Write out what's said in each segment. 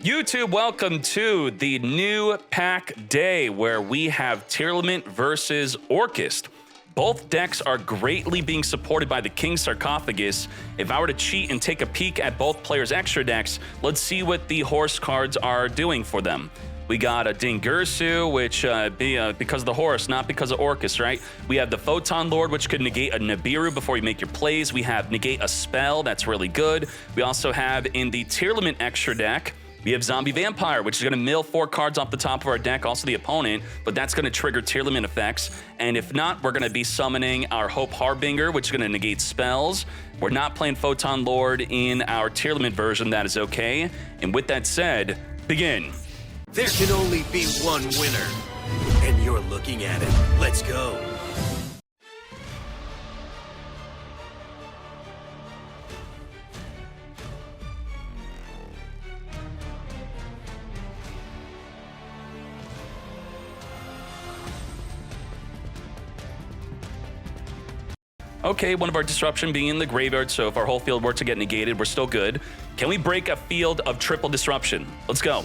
YouTube, welcome to the new pack day where we have Tearlament versus Orcust. Both decks are greatly being supported by the King Sarcophagus. If I were to cheat and take a peek at both players' extra decks, let's see what the horse cards are doing for them. We got a Dingirsu, which because of the horse, not because of Orcust, right? We have the Photon Lord, which could negate a Nibiru before you make your plays. We have negate a spell, that's really good. We also have in the Tearlament extra deck, we have Zombie Vampire, which is going to mill 4 cards off the top of our deck, also the opponent, but that's going to trigger Tearlament effects. And if not, we're going to be summoning our Hope Harbinger, which is going to negate spells. We're not playing Photon Lord in our Tearlament version, that is okay. And with that said, begin. There can only be one winner, and you're looking at it. Let's go. Okay, one of our disruption being in the graveyard, so if our whole field were to get negated, we're still good. Can we break a field of triple disruption? Let's go.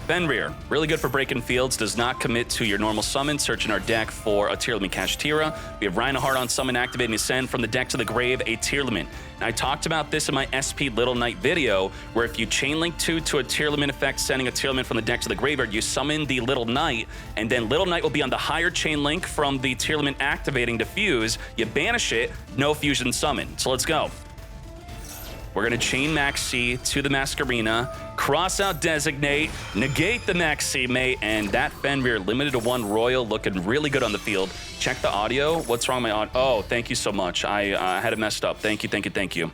Fenrir, really good for breaking fields, does not commit to your normal summon. Search in our deck for a Tearlament Kashtira. We have Reinhardt on summon, activating Ascend from the deck to the grave, a Tearlament. And I talked about this in my SP Little Knight video, where if you chain link 2 to a Tearlament effect, sending a Tearlament from the deck to the graveyard, you summon the Little Knight, and then Little Knight will be on the higher chain link from the Tearlament activating to fuse. You banish it, no fusion summon. So let's go. We're going to chain Maxi to the Masquerena, cross out Designate, negate the Maxi Mate, and that Fenrir limited to 1 Royal, looking really good on the field. Check the audio. What's wrong with my audio? Oh, thank you so much. I had it messed up. Thank you, thank you, thank you.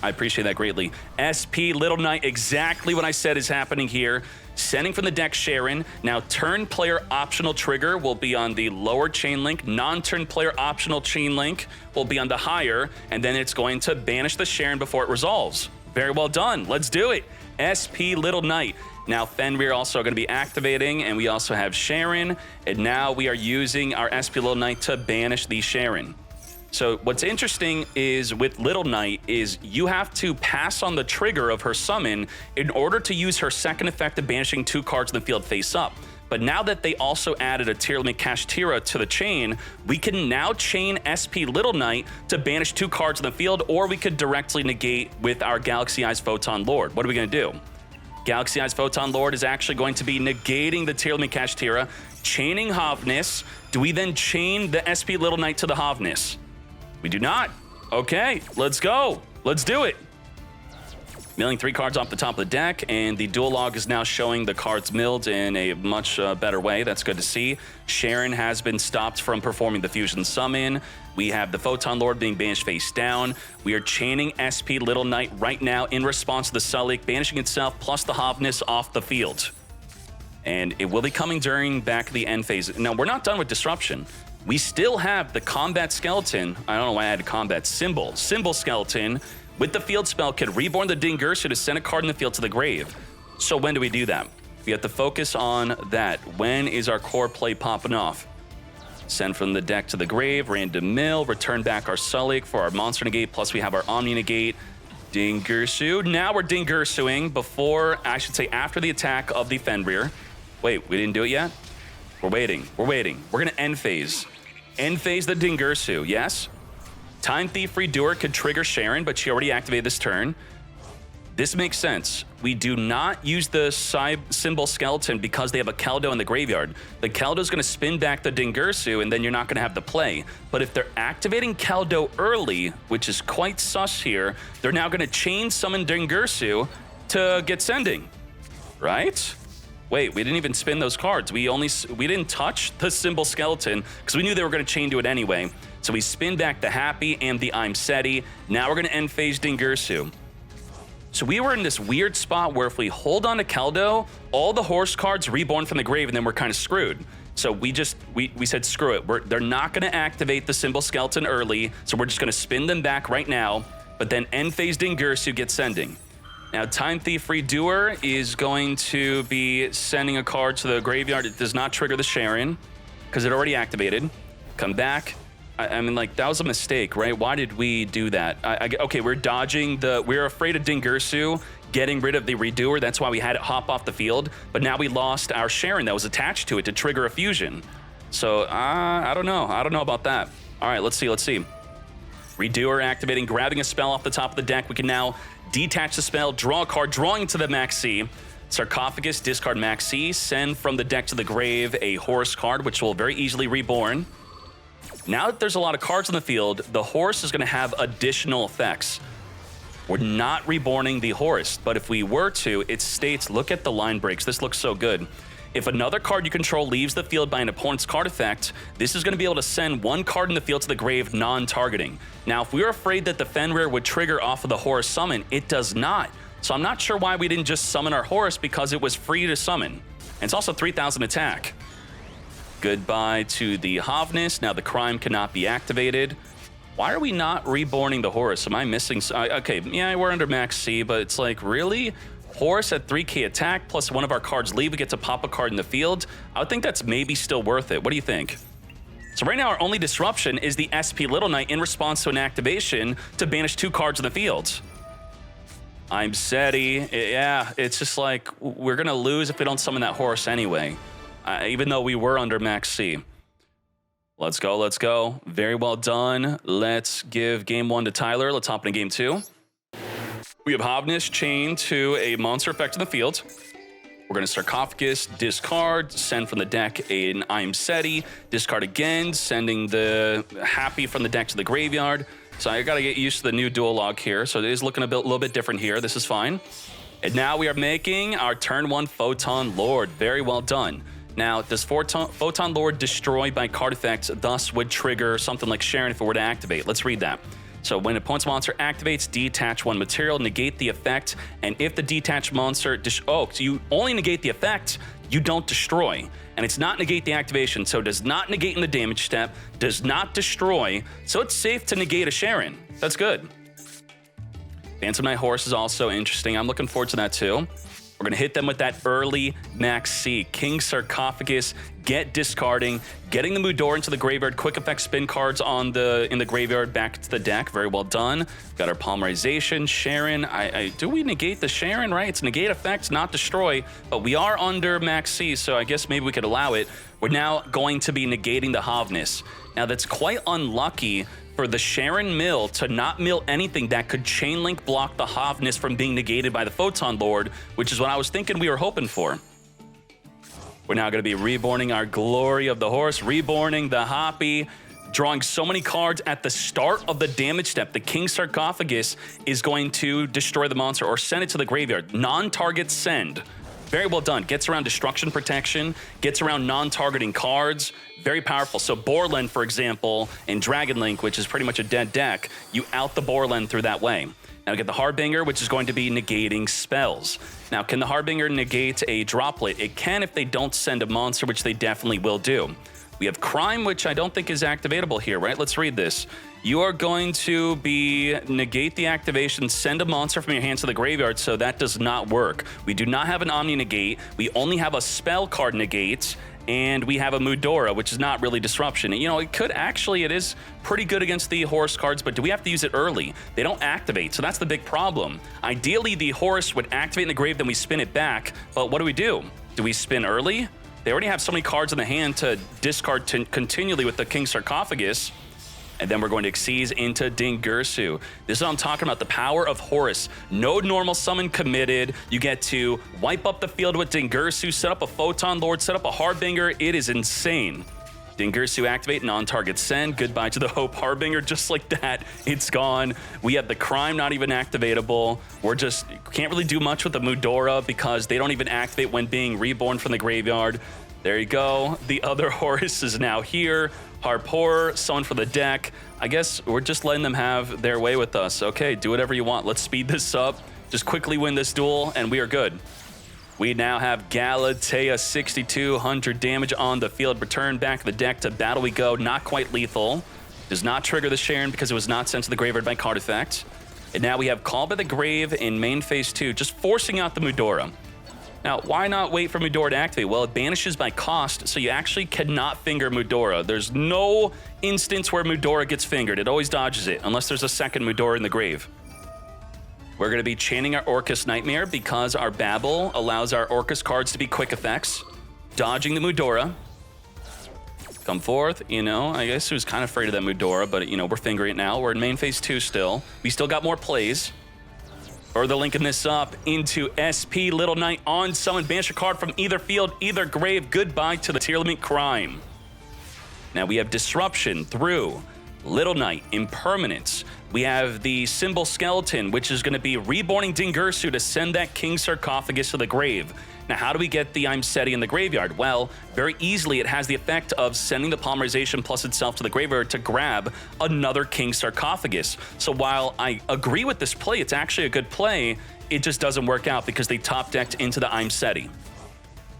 I appreciate that greatly. SP Little Knight, exactly what I said is happening here. Sending from the deck Sharon. Now, turn player optional trigger will be on the lower chain link. Non-turn player optional chain link will be on the higher. And then it's going to banish the Sharon before it resolves. Very well done. Let's do it. SP Little Knight. Now, Fenrir also going to be activating. And we also have Sharon. And now we are using our SP Little Knight to banish the Sharon. So what's interesting is with Little Knight is you have to pass on the trigger of her summon in order to use her second effect of banishing 2 cards in the field face up. But now that they also added a Tearlament Kashtira to the chain, we can now chain SP Little Knight to banish 2 cards in the field, or we could directly negate with our Galaxy Eyes Photon Lord. What are we going to do? Galaxy Eyes Photon Lord is actually going to be negating the Tearlament Kashtira, chaining Havnis. Do we then chain the SP Little Knight to the Havnis? We do not. Okay, let's go. Let's do it. Milling 3 cards off the top of the deck, and the dual log is now showing the cards milled in a much better way. That's good to see. Sharon has been stopped from performing the fusion summon. We have the Photon Lord being banished face down. We are chaining SP Little Knight right now in response to the Sulik, banishing itself plus the Havnis off the field. And it will be coming during back the end phase. Now, we're not done with disruption. We still have the combat skeleton. I don't know why I had combat symbol skeleton with the field spell could reborn the Dingirsu to send a card in the field to the grave. So when do we do that? We have to focus on that. When is our core play popping off? Send from the deck to the grave, random mill, return back our Sulik for our monster negate, plus we have our Omni negate, Dingirsu. Now we're Dingirsuing before, I should say after the attack of the Fenrir. Wait, we didn't do it yet? We're waiting. We're waiting. We're going to end phase. End phase the Dingirsu, yes? Time Thief Redoer could trigger Sharon, but she already activated this turn. This makes sense. We do not use the symbol skeleton because they have a Keldo in the graveyard. The Keldo is going to spin back the Dingirsu, and then you're not going to have the play. But if they're activating Keldo early, which is quite sus here, they're now going to chain summon Dingirsu to get sending, right? Wait, we didn't even spin those cards. We didn't touch the symbol skeleton because we knew they were going to chain to it anyway. So we spin back the Happy and the I'm Seti. Now we're going to end phase Dingirsu. So we were in this weird spot where if we hold on to Keldo, all the horse cards reborn from the grave, and then we're kind of screwed. So we said, screw it. They're not going to activate the symbol skeleton early, so we're just going to spin them back right now, but then end phase Dingirsu gets sending. Now, Time Thief Redoer is going to be sending a card to the graveyard. It does not trigger the Sharon because it already activated. Come back. I mean, like, that was a mistake, right? Why did we do that? Okay, we're dodging we're afraid of Dingirsu getting rid of the Redoer. That's why we had it hop off the field. But now we lost our Sharon that was attached to it to trigger a fusion. So, I don't know. I don't know about that. All right, let's see. Redoer activating, grabbing a spell off the top of the deck. We can now detach the spell, draw a card, drawing to the Max C. Sarcophagus, discard Max C, send from the deck to the grave a Horus card, which will very easily reborn. Now that there's a lot of cards on the field, the Horus is going to have additional effects. We're not reborning the Horus, but if we were to, it states, look at the line breaks. This looks so good. If another card you control leaves the field by an opponent's card effect, this is going to be able to send one card in the field to the grave non-targeting. Now, if we were afraid that the Fenrir would trigger off of the Horus summon, it does not. So I'm not sure why we didn't just summon our Horus, because it was free to summon. And it's also 3,000 attack. Goodbye to the Havnis. Now the crime cannot be activated. Why are we not reborning the Horus? Am I missing? Okay, yeah, we're under Max C, but it's like, really? Horus at 3k attack, plus one of our cards leave, we get to pop a card in the field. I would think that's maybe still worth it. What do you think? So right now, our only disruption is the SP Little Knight in response to an activation to banish 2 cards in the field. I'm SETI. Yeah, it's just like, we're going to lose if we don't summon that Horus anyway. Even though we were under Max C. Let's go. Very well done. Let's give game 1 to Tyler. Let's hop into game 2. We have Havnis chained to a monster effect in the field. We're going to Sarcophagus, discard, send from the deck an I'm SETI, discard again, sending the Happy from the deck to the graveyard. So I got to get used to the new dual log here. So it is looking a little bit different here. This is fine. And now we are making our turn 1 Photon Lord. Very well done. Now, does Photon Lord destroy by card effects, thus would trigger something like Sharon if it were to activate? Let's read that. So when opponent's monster activates, detach 1 material, negate the effect, and if the detached monster... so you only negate the effect, you don't destroy. And it's not negate the activation, so it does not negate in the damage step, does not destroy, so it's safe to negate a Sharon. That's good. Phantom Knight Horse is also interesting. I'm looking forward to that too. We're going to hit them with that early Max C. King Sarcophagus, get discarding, getting the Mudor into the graveyard, quick effect spin cards in the graveyard back to the deck. Very well done. Got our Polymerization, Sharon. Do we negate the Sharon, right? It's negate effect, not destroy, but we are under Max C, so I guess maybe we could allow it. We're now going to be negating the Havnis. Now that's quite unlucky for the Sharon mill to not mill anything that could chain link block the Havnis from being negated by the Photon Lord, which is what I was thinking we were hoping for. We're now going to be reborning our Glory of the Horse, reborning the Happy, drawing so many cards at the start of the damage step. The King Sarcophagus is going to destroy the monster or send it to the graveyard. Non-target send. Very well done. Gets around destruction protection, gets around non-targeting cards. Very powerful. So Borland, for example, in Dragon Link, which is pretty much a dead deck, you out the Borland through that way. Now we get the Harbinger, which is going to be negating spells. Now, can the Harbinger negate a droplet? It can if they don't send a monster, which they definitely will do. We have Crime, which I don't think is activatable here, right? Let's read this. You are going to be negate the activation, send a monster from your hands to the graveyard, so that does not work. We do not have an Omni negate. We only have a spell card negate, and we have a Mudora, which is not really disruption. You know, it is pretty good against the Horus cards, but do we have to use it early? They don't activate, so that's the big problem. Ideally, the Horus would activate in the grave, then we spin it back, but what do? Do we spin early? They already have so many cards in the hand to discard continually with the King Sarcophagus. And then we're going to Xyz into Dingirsu. This is what I'm talking about, the power of Horus. No normal summon committed. You get to wipe up the field with Dingirsu, set up a Photon Lord, set up a Harbinger. It is insane. Dingirsu activate, non-target send. Goodbye to the Hope Harbinger. Just like that, it's gone. We have the Crime not even activatable. We're just can't really do much with the Mudora because they don't even activate when being reborn from the graveyard. There you go. The other Horus is now here. Harpor, someone for the deck. I guess we're just letting them have their way with us. Okay, do whatever you want. Let's speed this up. Just quickly win this duel, and we are good. We now have Galatea, 6,200 damage on the field. Return back to the deck. To battle we go. Not quite lethal. Does not trigger the Sharon because it was not sent to the graveyard by card effect. And now we have Call by the Grave in main phase 2, just forcing out the Mudora. Now, why not wait for Mudora to activate? Well, it banishes by cost, so you actually cannot finger Mudora. There's no instance where Mudora gets fingered. It always dodges it, unless there's a second Mudora in the grave. We're going to be chaining our Orcust Nightmare because our Babel allows our Orcust cards to be quick effects. Dodging the Mudora. Come forth, you know, I guess he was kind of afraid of that Mudora, but, you know, we're fingering it now. We're in main phase 2 still. We still got more plays. Further linking this up into SP Little Knight on summon. Banish a card from either field, either grave. Goodbye to the Tearlament crime. Now we have Disruption through Little Knight, Impermanence. We have the Symbol Skeleton, which is going to be Reborning Dingirsu to send that King Sarcophagus to the grave. Now, how do we get the I'm Seti in the graveyard? Well, very easily, it has the effect of sending the Polymerization plus itself to the graveyard to grab another King Sarcophagus. So while I agree with this play, it's actually a good play, it just doesn't work out because they top-decked into the I'm Seti.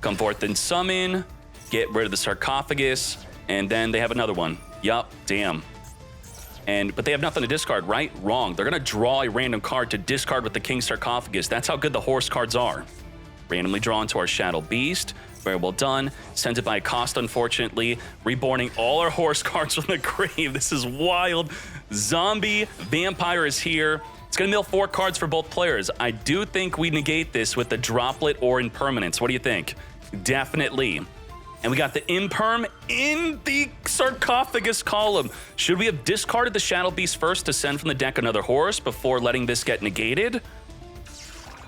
Come forth and summon, get rid of the Sarcophagus, and then they have another one. Yup, damn. But they have nothing to discard, right? Wrong. They're going to draw a random card to discard with the King Sarcophagus. That's how good the horse cards are. Randomly drawn to our Shadow Beast. Very well done. Sends it by cost, unfortunately. Reborning all our horse cards from the grave. This is wild. Zombie Vampire is here. It's going to mill 4 cards for both players. I do think we negate this with the Droplet or Impermanence. What do you think? Definitely. And we got the Imperm in the Sarcophagus column. Should we have discarded the Shadow Beast first to send from the deck another horse before letting this get negated?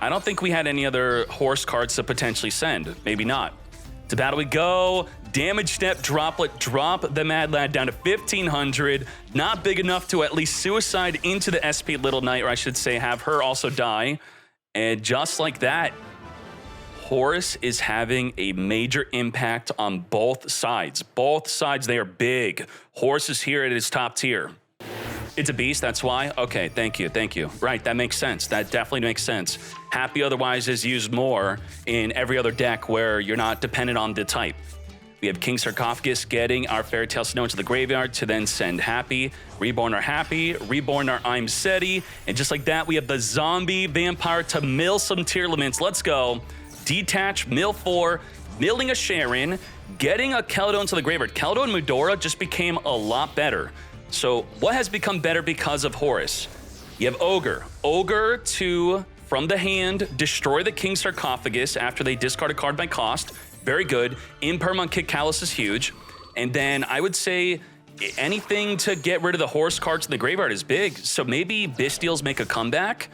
I don't think we had any other horse cards to potentially send. Maybe not. To battle we go. Damage step, Droplet, drop the Mad Lad down to 1,500. Not big enough to at least suicide into the SP Little Knight, or I should say have her also die. And just like that, Horus is having a major impact on both sides. Both sides, they are big. Horus is here at his top tier. It's a beast, that's why? Okay, thank you, thank you. Right, that makes sense. That definitely makes sense. Happy otherwise is used more in every other deck where you're not dependent on the type. We have King Sarcophagus getting our Fairy Tale Snow into the graveyard to then send Happy, Reborn our Happy, Reborn our I'm Seti, and just like that, we have the Zombie Vampire to mill some Tearlaments. Let's go. Detach, mill 4, milling a Sharon, getting a Keldon into the graveyard. Keldon and Mudora just became a lot better. So what has become better because of Horus? You have Ogre. Ogre to, from the hand, destroy the King Sarcophagus after they discard a card by cost. Very good. Imperm on Kick Callus is huge. And then I would say anything to get rid of the horse cards in the graveyard is big. So maybe Bestials make a comeback.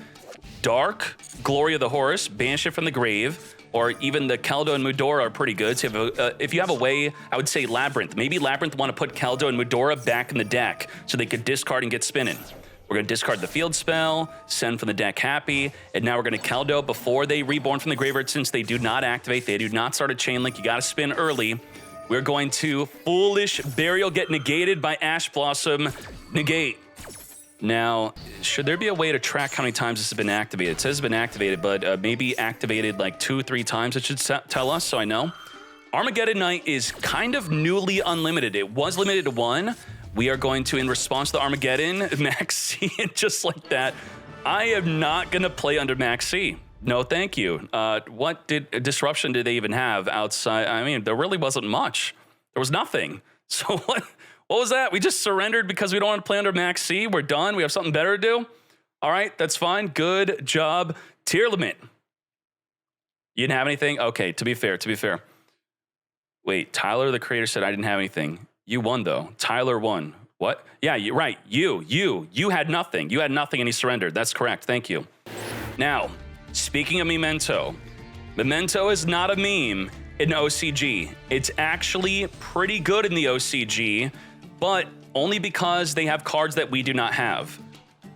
Dark, Glory of the Horse, banish it from the grave. Or even the Keldo and Mudora are pretty good. So if you have a way, I would say Labyrinth. Maybe Labyrinth want to put Keldo and Mudora back in the deck so they could discard and get spinning. We're going to discard the field spell, send from the deck Happy, and now we're going to Keldo before they reborn from the graveyard. Since they do not activate, they do not start a chain link, you got to spin early. We're going to Foolish Burial, get negated by Ash Blossom, negate. Now, should there be a way to track how many times this has been activated? It says it's been activated, but maybe activated like 2 or 3 times, it should tell us, so I know. Armageddon Knight is kind of newly unlimited. It was limited to 1. We are going to, in response to Armageddon, Max C, and just like that, I am not going to play under Max C. No, thank you. What disruption did they even have outside? I mean, there really wasn't much. There was nothing. So what was that? We just surrendered because we don't want to play under Max C. We're done. We have something better to do. All right, that's fine. Good job. Tearlament. You didn't have anything? Okay, to be fair. Wait, Tyler, the creator, said I didn't have anything. You won, though. Tyler won. What? Yeah, you're right. You had nothing. You had nothing and he surrendered. That's correct. Thank you. Now, speaking of Memento, Memento is not a meme in OCG. It's actually pretty good in the OCG, but only because they have cards that we do not have.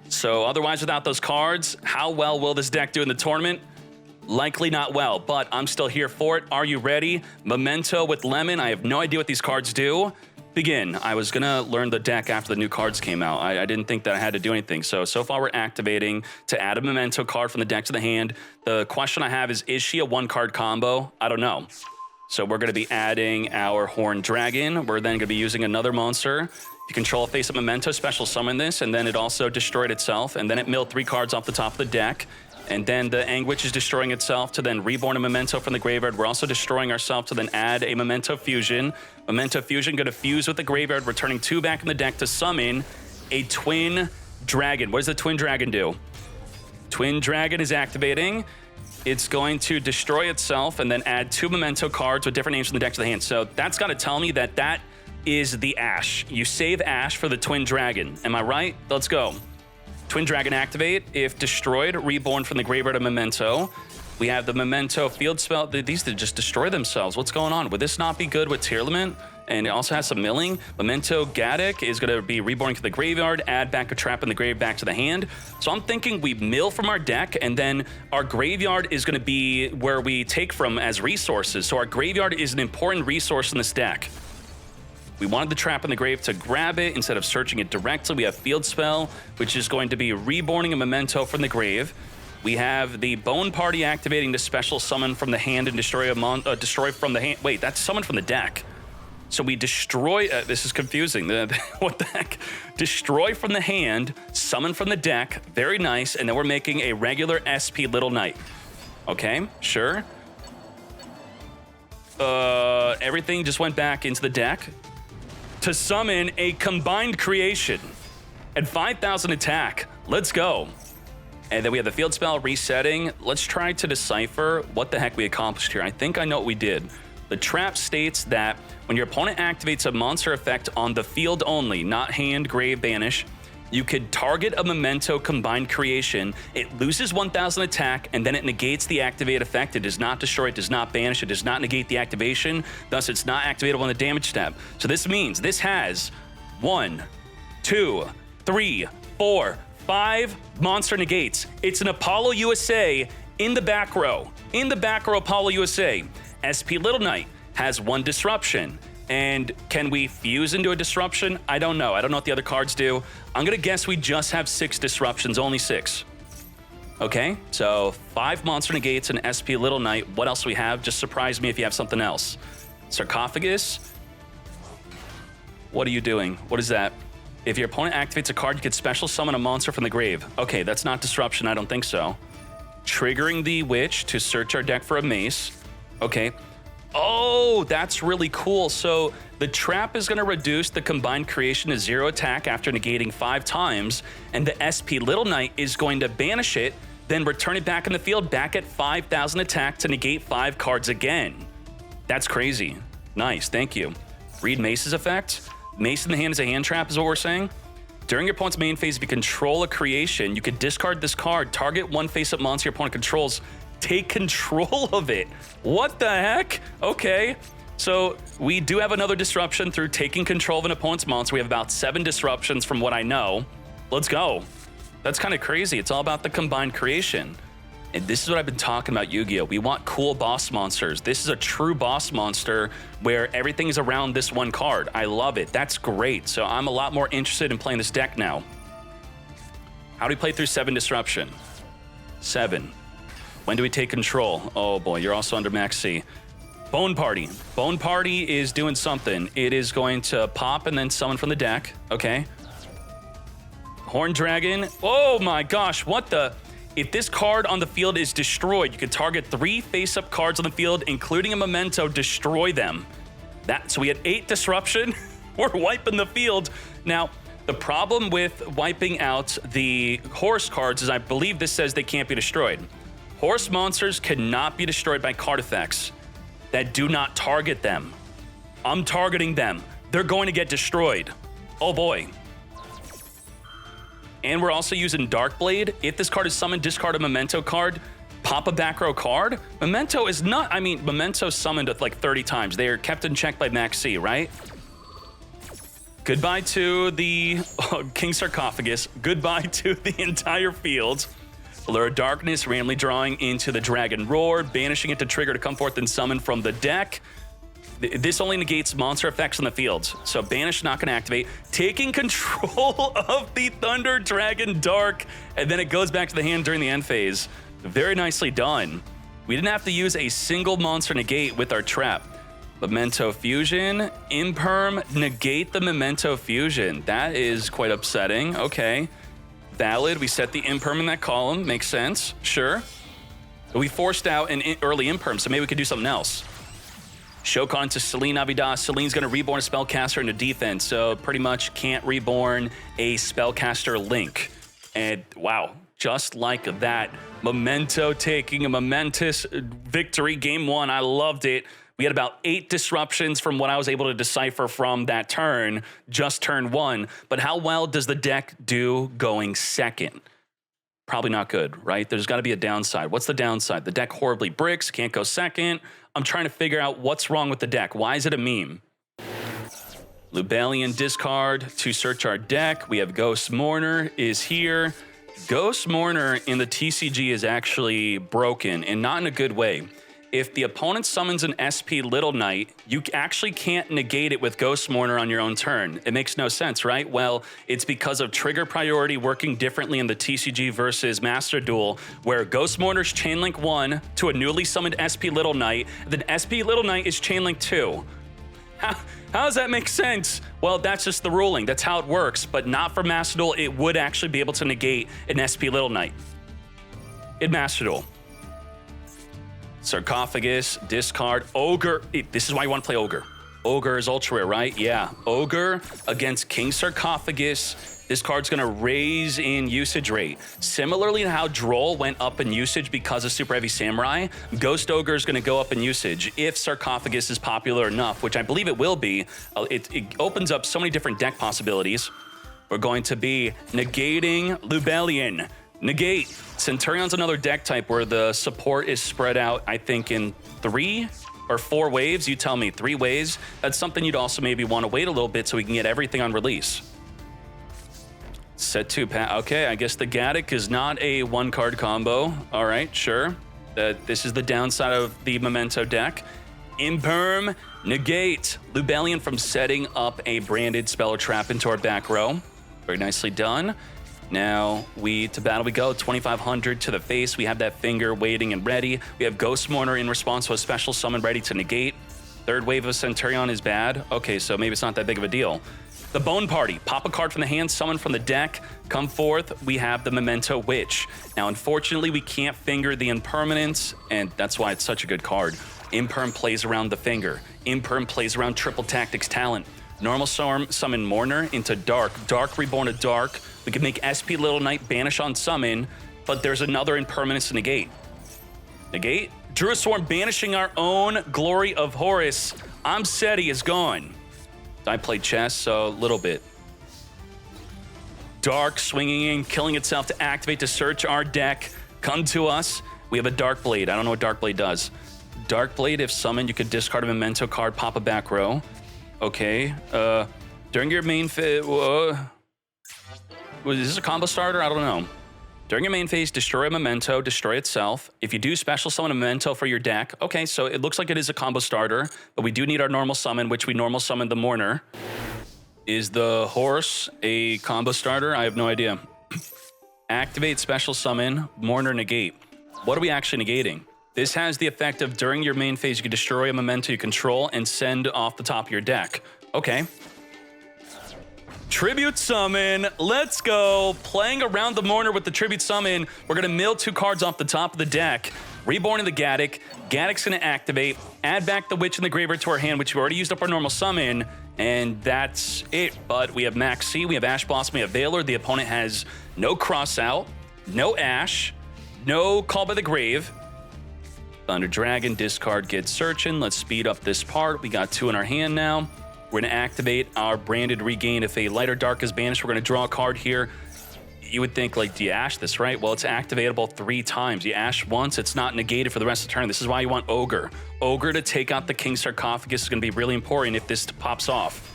So otherwise, without those cards, how well will this deck do in the tournament? Likely not well, but I'm still here for it. Are you ready? Memento with Lemon. I have no idea what these cards do. Begin. I was gonna learn the deck after the new cards came out. I didn't think that I had to do anything. So far we're activating to add a Memento card from the deck to the hand. The question I have is she a 1-card combo? I don't know. So we're gonna be adding our Horned Dragon. We're then gonna be using another monster. If you control a face-up Memento, special summon this, and then it also destroyed itself, and then it milled 3 cards off the top of the deck. And then the Anguish is destroying itself to then reborn a Memento from the graveyard. We're also destroying ourselves to then add a Memento Fusion. Memento Fusion going to fuse with the graveyard, returning 2 back in the deck to summon a Twin Dragon. What does the Twin Dragon do? Twin Dragon is activating. It's going to destroy itself and then add 2 Memento cards with different names from the deck to the hand. So that's got to tell me that that is the Ash. You save Ash for the Twin Dragon. Am I right? Let's go. Twin Dragon activate. If destroyed, reborn from the graveyard of Memento. We have the Memento field spell. These just destroy themselves. What's going on? Would this not be good with Tearlament? And it also has some milling. Memento Gaddock is going to be reborn to the graveyard, add back a trap in the grave back to the hand. So I'm thinking we mill from our deck, and then our graveyard is going to be where we take from as resources. So our graveyard is an important resource in this deck. We wanted the trap in the grave to grab it instead of searching it directly. We have Field Spell, which is going to be reborning a Memento from the grave. We have the Bone Party activating the special summon from the hand and destroy from the hand. Wait, that's summoned from the deck. So we destroy, this is confusing. What the heck? Destroy from the hand, summon from the deck. Very nice. And then we're making a regular SP Little Knight. Okay, sure. Everything just went back into the deck to summon a Combined Creation at 5,000 attack. Let's go. And then we have the field spell resetting. Let's try to decipher what the heck we accomplished here. I think I know what we did. The trap states that when your opponent activates a monster effect on the field only, not hand, grave, banish, you could target a Memento Combined Creation. It loses 1,000 attack, and then it negates the activate effect. It does not destroy, it does not banish, it does not negate the activation. Thus, it's not activatable on the damage step. So this means this has 1, 2, 3, 4, 5 monster negates. It's an Apollo USA in the back row. In the back row, Apollo USA. SP Little Knight has 1 disruption. And can we fuse into a disruption? I don't know. I don't know what the other cards do. I'm going to guess we just have 6 disruptions, only 6. Okay, so 5 monster negates and SP Little Knight. What else do we have? Just surprise me if you have something else. Sarcophagus. What are you doing? What is that? If your opponent activates a card, you can special summon a monster from the grave. Okay, that's not disruption. I don't think so. Triggering the Witch to search our deck for a mace. Okay. Oh, that's really cool. So the trap is going to reduce the Combined Creation to 0 attack after negating 5 times, and the SP Little Knight is going to banish it, then return it back in the field, back at 5,000 attack to negate 5 cards again. That's crazy. Nice, thank you. Read Mace's effect. Mace in the hand is a hand trap, is what we're saying. During your opponent's main phase, if you control a creation, you could discard this card, target 1 face-up monster your opponent controls, take control of it. What the heck? Okay. So we do have another disruption through taking control of an opponent's monster. We have about 7 disruptions from what I know. Let's go. That's kind of crazy. It's all about the Combined Creation. And this is what I've been talking about Yu-Gi-Oh! We want cool boss monsters. This is a true boss monster where everything is around this 1 card. I love it. That's great. So I'm a lot more interested in playing this deck now. How do we play through 7 disruption? 7. When do we take control? Oh boy, you're also under max C. Bone Party. Bone Party is doing something. It is going to pop and then summon from the deck. Okay. Horn Dragon. Oh my gosh, what the? If this card on the field is destroyed, you can target 3 face-up cards on the field, including a Memento, destroy them. So we had 8 disruption. We're wiping the field. Now, the problem with wiping out the horse cards is I believe this says they can't be destroyed. Horse monsters cannot be destroyed by card effects that do not target them. I'm targeting them. They're going to get destroyed. Oh boy. And we're also using Darkblade. If this card is summoned, discard a Memento card, pop a back row card. Memento is not, I mean, Memento's summoned like 30 times. They are kept in check by Max C, right? Goodbye to the King Sarcophagus. Goodbye to the entire field. Allure of Darkness, randomly drawing into the Dragon Roar, banishing it to trigger to come forth and summon from the deck. This only negates monster effects on the field, so Banish not going to activate. Taking control of the Thunder Dragon Dark, and then it goes back to the hand during the end phase. Very nicely done. We didn't have to use a single monster negate with our trap. Memento Fusion, Imperm, negate the Memento Fusion. That is quite upsetting. Okay. Valid. We set the imperm in that column. Makes sense. Sure. We forced out an early imperm, so maybe we could do something else. Shokan to Celine Avidas. Celine's going to reborn a spellcaster into defense, so pretty much can't reborn a spellcaster Link. And wow, just like that, Memento taking a momentous victory. Game 1, I loved it. We had about 8 disruptions from what I was able to decipher from that turn, just turn 1. But how well does the deck do going second? Probably not good, right? There's got to be a downside. What's the downside? The deck horribly bricks, can't go second. I'm trying to figure out what's wrong with the deck. Why is it a meme? Lubellian discard to search our deck. We have Ghost Mourner is here. Ghost Mourner in the TCG is actually broken, and not in a good way. If the opponent summons an SP Little Knight, you actually can't negate it with Ghost Mourner on your own turn. It makes no sense, right? Well, it's because of trigger priority working differently in the TCG versus Master Duel, where Ghost Mourner's Chainlink 1 to a newly summoned SP Little Knight, then SP Little Knight is Chainlink 2. How does that make sense? Well, that's just the ruling. That's how it works, but not for Master Duel. It would actually be able to negate an SP Little Knight in Master Duel. Sarcophagus, discard, Ogre. This is why you want to play Ogre. Ogre is ultra rare, right? Yeah. Ogre against King Sarcophagus. This card's going to raise in usage rate. Similarly to how Droll went up in usage because of Super Heavy Samurai, Ghost Ogre is going to go up in usage if Sarcophagus is popular enough, which I believe it will be. It opens up so many different deck possibilities. We're going to be negating Lubellian. Negate. Centurion's another deck type where the support is spread out, I think, in 3 or 4 waves. You tell me, 3 waves. That's something you'd also maybe want to wait a little bit so we can get everything on release. Set 2, okay, I guess the Gaddock is not a 1-card combo. All right, sure. This is the downside of the Memento deck. Imperm, negate. Lubellian from setting up a branded spell or trap into our back row. Very nicely done. Now, to battle we go, 2,500 to the face. We have that finger waiting and ready. We have Ghost Mourner in response to a special summon ready to negate. 3rd wave of Centurion is bad. Okay, so maybe it's not that big of a deal. The Bone Party. Pop a card from the hand, summon from the deck. Come forth, we have the Memento Witch. Now, unfortunately, we can't finger the Impermanence, and that's why it's such a good card. Imperm plays around the finger. Imperm plays around Triple Tactics Talent. Normal summon Mourner into Dark. Dark reborn a Dark. We can make SP Little Knight banish on summon, but there's another Impermanence to negate. Negate? Druid Swarm banishing our own Glory of Horus. Amseti is gone. I played chess, so a little bit. Dark swinging in, killing itself to activate to search our deck. Come to us. We have a Dark Blade. I don't know what Dark Blade does. Dark Blade, if summoned, you could discard a Memento card, pop a back row. Okay. During your main phase... is this a combo starter? I don't know. During your main phase, destroy a Memento, destroy itself. If you do special summon a Memento for your deck, okay, so it looks like it is a combo starter, but we do need our normal summon, which we normal summon the Mourner. Is the Horse a combo starter? I have no idea. Activate special summon, Mourner negate. What are we actually negating? This has the effect of during your main phase, you can destroy a Memento you control and send off the top of your deck. Okay. Tribute Summon, let's go. Playing around the Mourner with the Tribute Summon. We're going to mill 2 cards off the top of the deck. Reborn the Gaddock. Gaddock's going to activate. Add back the Witch and the Graveyard to our hand, which we already used up our normal summon. And that's it. But we have Max C, we have Ash Blossom, we have Valor. The opponent has no Cross Out, no Ash, no Call by the Grave. Thunder Dragon, discard, get searching. Let's speed up this part. We got 2 in our hand now. We're going to activate our branded regain. If a light or dark is banished, we're going to draw a card here. You would think, like, do you ash this, right? Well, it's activatable 3 times. You ash once, it's not negated for the rest of the turn. This is why you want Ogre. Ogre to take out the King Sarcophagus is going to be really important if this pops off.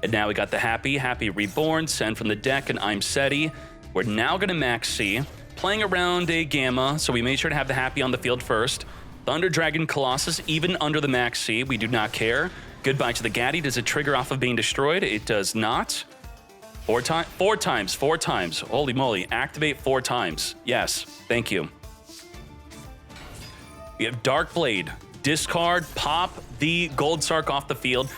And now we got the Happy Reborn, send from the deck, and I'm Seti. We're now going to Max C, playing around a Gamma, so we made sure to have the Happy on the field first. Thunder Dragon Colossus, even under the Max C, we do not care. Goodbye to the Gaddy. Does it trigger off of being destroyed? It does not. 4 times. Holy moly. Activate 4 times. Yes. Thank you. We have Dark Blade. Discard, pop the Gold Sark off the field.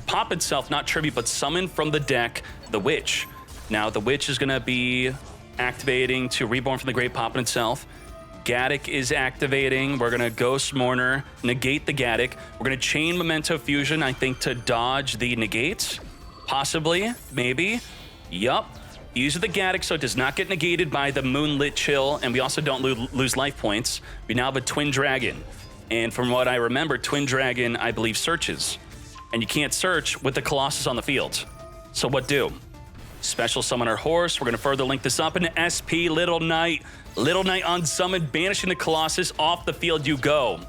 Pop itself, not tribute, but summon from the deck the Witch. Now, the Witch is going to be activating to Reborn from the Grave, popping itself. Gaddock is activating. We're going to Ghost Mourner, negate the Gaddock. We're going to chain Memento Fusion, I think, to dodge the negates. Possibly, maybe. Yup. Use the Gaddock so it does not get negated by the Moonlit Chill, and we also don't lose life points. We now have a Twin Dragon. And from what I remember, Twin Dragon, I believe, searches. And you can't search with the Colossus on the field. So what do? Special summon our horse. We're going to further link this up into SP Little Knight. Little Knight on summon, banishing the Colossus. Off the field you go.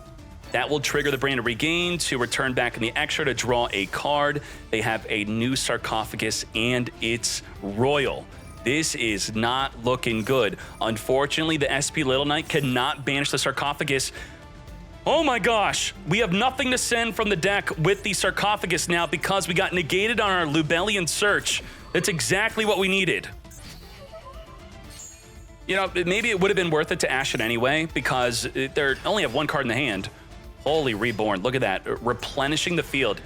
That will trigger the Brain of Regain to return back in the extra to draw a card. They have a new Sarcophagus, and it's Royal. This is not looking good. Unfortunately, the SP Little Knight cannot banish the Sarcophagus. Oh my gosh, we have nothing to send from the deck with the Sarcophagus now because we got negated on our Lubellian Search. That's exactly what we needed. You know, maybe it would have been worth it to Ash it anyway because they only have one card in the hand. Holy Reborn, look at that. Replenishing the field.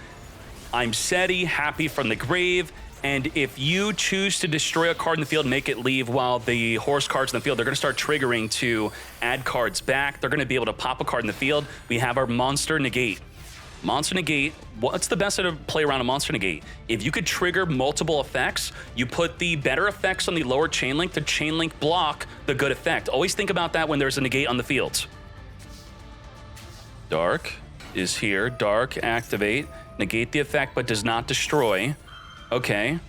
I'm SETI, happy from the grave. And if you choose to destroy a card in the field, make it leave while the horse cards in the field, they're going to start triggering to add cards back. They're going to be able to pop a card in the field. We have our Monster Negate. Monster Negate, what's the best way to play around a Monster Negate? If you could trigger multiple effects, you put the better effects on the lower chain link to chain link block the good effect. Always think about that when there's a negate on the field. Dark is here. Dark, activate. Negate the effect, but does not destroy. Okay,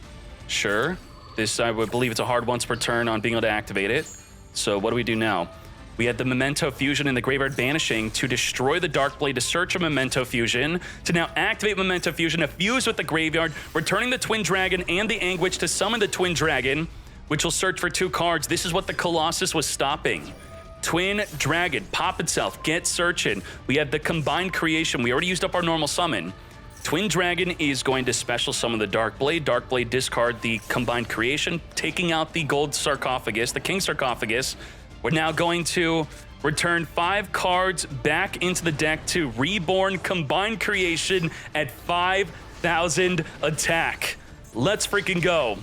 sure. This, I would believe it's a hard once per turn on being able to activate it. So what do we do now? We had the Memento Fusion in the Graveyard banishing to destroy the Dark Blade to search a Memento Fusion, to now activate Memento Fusion to fuse with the Graveyard, returning the Twin Dragon and the Anguish to summon the Twin Dragon, which will search for 2 cards. This is what the Colossus was stopping. Twin Dragon, pop itself, get searching. We have the Combined Creation. We already used up our normal summon. Twin Dragon is going to special summon the Dark Blade. Dark Blade discard the Combined Creation, taking out the Gold Sarcophagus, the King Sarcophagus. We're now going to return 5 cards back into the deck to Reborn Combined Creation at 5,000 attack. Let's freaking go.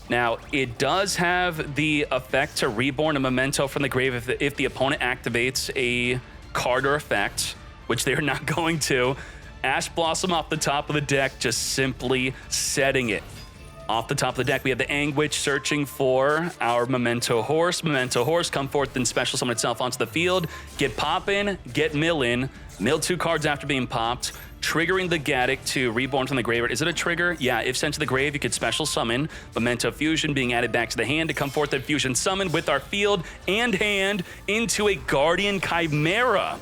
Now, it does have the effect to Reborn a Memento from the grave if the opponent activates a card or effect, which they're not going to. Ash Blossom off the top of the deck, just simply setting it. Off the top of the deck, we have the Anguish searching for our Memento Horse. Memento Horse, come forth and special summon itself onto the field. Get poppin', get millin'. Mill 2 cards after being popped. Triggering the Gaddock to Reborn from the Graveyard. Is it a trigger? Yeah, if sent to the grave, you could special summon. Memento Fusion being added back to the hand to come forth and Fusion Summon with our field and hand into a Guardian Chimera.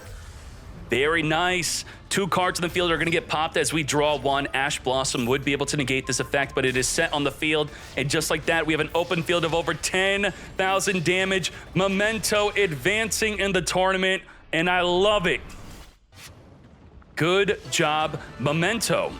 Very nice. 2 cards in the field are going to get popped as we draw 1. Ash Blossom would be able to negate this effect, but it is set on the field. And just like that, we have an open field of over 10,000 damage. Memento advancing in the tournament, and I love it. Good job, Memento.